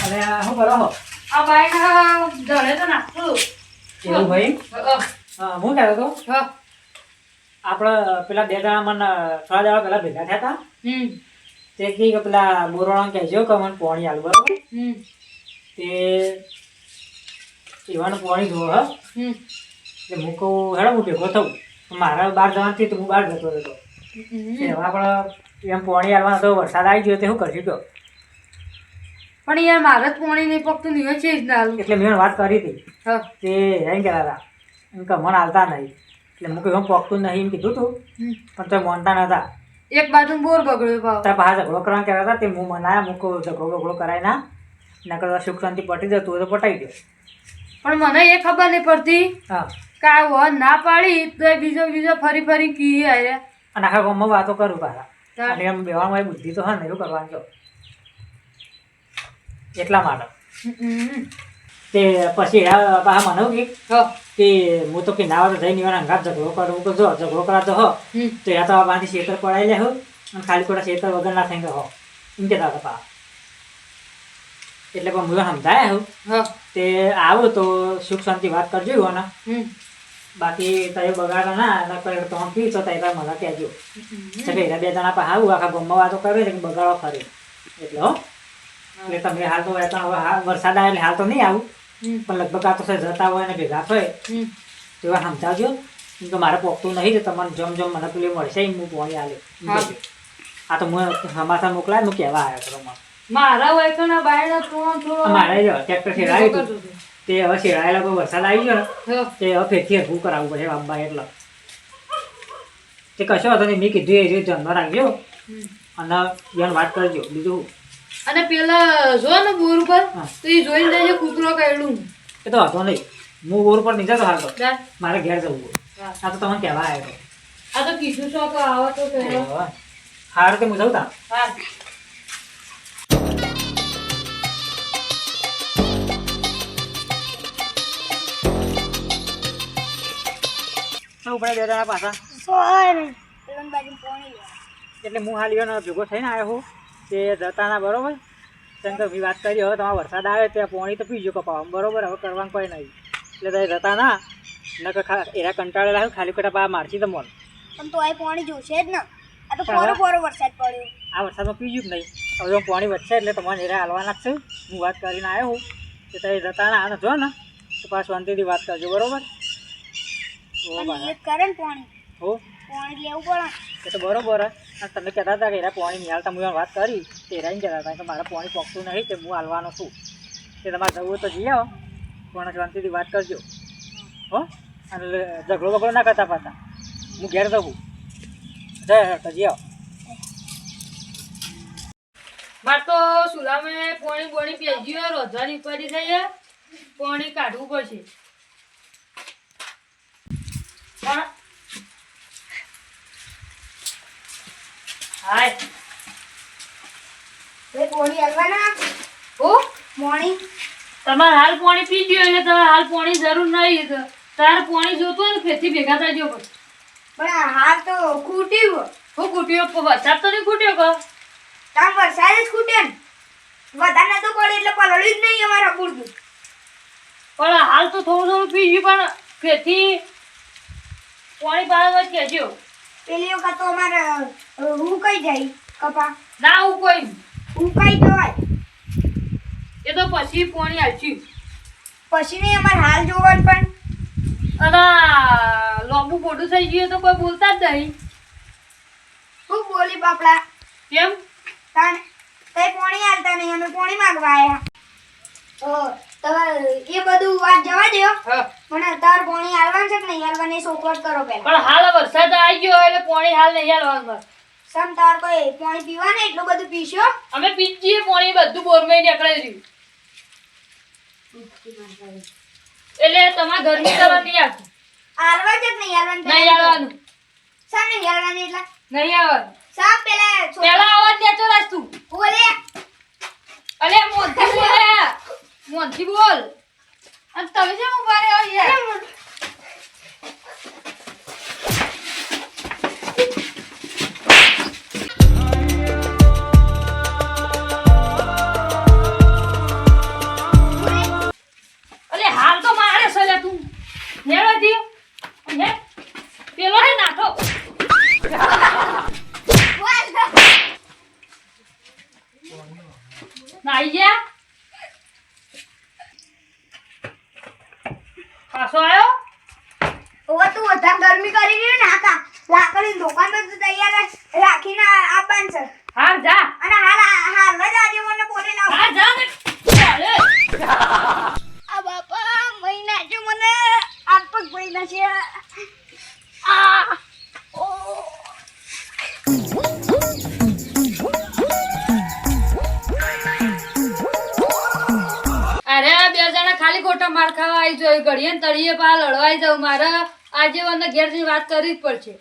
અરે શું કરો છો? આ બાઈક જડે તો નાખું. એવું ભાઈ હું કહેતો હતો હા. આપણે પેલા બે જણા મને થોડા દાડા પેલા ભેગા થયા હતા તે કે પેલા બોરવાળા કહેજો કે મને પાણી આલ બરોબર તે એવાનું પાણી જોવો હા એટલે હું કહું હેડો હું ભેગો થઉં મારા બહાર જવાથી તો હું બહાર જતો રહેતો હવે આપણે એમ પાણી આવવાનો તો વરસાદ આવી ગયો તો શું કરશું કહો પણ યાર મારે જ પાણી નહીં પકતું નહીં છે જ ના એટલે મેં વાત કરી હતી હા તે એમ કહેતા હતા એમ કે મને હાલતા નહીં એટલે હું કહ્યું પકતું નહીં એમ કીધું તું પણ તો માનતા નતા એક બાજુ બોર બગડ્યો ભાવ તાર પાછા ઝઘડો કરવા કહેતા હતા તે હું મનાયા હું કહું ઝઘડો કરાય ના નકર સુખ શાંતિ પટી જતું હોય તો પટાઈ દો પણ મને એ ખબર નહીં પડતી હા કે આ વન ના પાડી તો એ બીજો ફરી કી આવ્યા અને આખા ગામમાં વાતો કરું પાછા અને એમ બેવામાં બુદ્ધિ તો હા ને એવું કરવાનું છો એટલા માટે તે પછી પાછા મને એવું કે હું તો કે નાવા તો જઈને એવાના અંગાત ઝઘડો કરું તો જો ઝઘડો કરાતો હો તો યા તો આ બાંધી શેતર પડાવી લે હો અને ખાલી ખોટા શેતર વગર ના થઈ હો એમ કહેતા હતા પા એટલે પણ હું સમજાય હું તે આવું તો સુખ શાંતિ વાત કરજો એવાના બાકી તય બગાડો ના એના પર તો હું પી તો તય મને કહેજો કે બે જણા પાસે આવું આખા ગામમાં વાતો કરે ને બગાડો ખરી એટલે હો એટલે તમે હાલ તો વરસાદ આવે એટલે હાલ તો નહીં આવું પણ લગભગ આ તો જતા હોય ને ભેગા થાય તેવા સમજાવજો કેમ કે મારે પોકતું નહીં તો તમારે જમ મને પેલી મળશે હું પાણી આલે આ તો હું સમાચાર મોકલાય હું કહેવા આવ્યો હતો મારા વાયકના બાયના થોડો મારે જો ટ્રેક્ટર શેરાયું હતું તે હવે શેરાયેલા કોઈ વરસાદ આવી ગયો ને તે હવે ફેરથી હરખું કરાવવું પડશે બાબા એટલે તે કશો હતો નહીં મેં કીધું એ રીતે ધંધો રાખજો અને એને વાત કરજો બીજું અને પેલા જો ને બોર ઉપર તો એ જોઈને જાય કૂતરો કહેલું એ તો હતો નહીં હું બોર પર નહીં જતો હાલ તો મારે ઘેર જવું આ તો તમને કહેવા આવ્યો આ તો કીધું છો કે આવો તો હાર તે હું જઉં તા હા ઉપર બે જણા પાછા એટલે હું હાલ એનો ભેગો થઈને આવ્યો હું તે જતાના બરોબર તેમ તો મેં વાત કરી હવે તમારે વરસાદ આવે ત્યાં પાણી તો પીજો કપાવા બરોબર હવે કરવાનું કોઈ નહીં એટલે તમે જતા ના નકર એના કંટાળેલા હોય ખાલી ખોટા પા મારશી તો મોન પણ તો આ પાણી જોશે જ ને આ તો પોરો વરસાદ પડ્યો આ વરસાદમાં પીજું જ નહીં હવે જો પાણી વધશે એટલે તમારે એરા હાલવાના જ છે હું વાત કરીને આવ્યો હું કે તમે જતા ના આને જો ને તો પાછું શાંતિથી વાત કરજો બરોબર કરે ને પાણી હો પાણી લેવું પડે એ તો બરોબર અને તમે કહેતા હતા કે એરા પાણી નહીં હાલતા હું વાત કરી તે એરાઈને કહેતા હતા કે મારે પાણી પોકતું નહીં તે હું હાલવાનો છું તે તમારે જવું હોય તો જઈ આવો પણ શાંતિથી વાત કરજો હો અને ઝઘડો ના કરતા પાછા હું ઘેર જવું જય જઈ આવો મારે તો સુલામે પાણી પેજ્યું રોજવાની પડી થઈ પાણી કાઢવું પડશે હાય એ પાણી હલવાના ઓ પાણી તમારે હાલ પાણી પી ગયો એટલે તમારે હાલ પાણી જરૂર નહીં તારે પાણી જોતું હોય ને ફેરથી ભેગા થજો પણ હાલ તો ખૂટ્યું હું ખૂટ્યો વરસાદ તો નહીં ખૂટ્યો કહો તામ વરસાદ જ ખૂટે ને વધારે નતો પડે એટલે પલળ્યું જ નહીં અમારા પૂરતું પણ હાલ તો થોડું પી ગયું પણ ફેરથી પાણી પાડવા કહેજો પેલી વખત તો અમારે ઉકાઈ જાય કપા ના હું કોઈ ઉકાઈ જવાય એ તો પછી પાણી હાલશું પછી નહીં અમારે હાલ જોવાનું પણ અને લોબુ મોટું થઈ ગયું તો કોઈ બોલતા જ નહીં શું બોલી બાપડા કેમ તાણ તે પાણી હાલતા નહીં અમે પાણી માંગવા આવ્યા તમારે એ બધું વાત જવા દો પણ તાર પાણી હાલવાનું છે કે નહીં હાલવાની સોખવટ કરો પહેલા પણ હાલ વરસાદ આવી ગયો એટલે પાણી હાલ નહીં હાલવાનું સમ તાર કોઈ પાણી પીવા ને એટલું બધું પીશો અમે પીજીએ પાણી બધું બોરમાં નીકળી રહ્યું એટલે તમારે ગરમી કરવા નહીં આવતું હાલવા છે કે નહીં હાલવાનું નહીં હાલવાનું સમ નહીં હાલવાની એટલે નહીં આવવાનું સમ પેલા અવાજ દેતો રાસ્તું બોલે અલે મોંથી બોલે મોંથી બોલ અને તમે જેમ ઉભા રહ્યો યાર આઈ ગયા પાછો આવ્યો ઓવા તું વધારે ગરમી કરી ગઈ ને આકા લાકડીની દુકાન તો તું તૈયાર રાખીને આવવાનું છે હા જા અને હાલ જ આજે મને બોલે લાવ હા જા ને ચાલે આ બાપા મહિના જો મને આજ પગ મહિના છે આ ઓ અરે બે જણા ખાલી ખોટા માર ખાવા આવી જોઈ ઘડીએ ને તળીએ પા લડવાઈ જાવ મારે આજે મને ઘેર જઈને વાત કરવી જ પડશે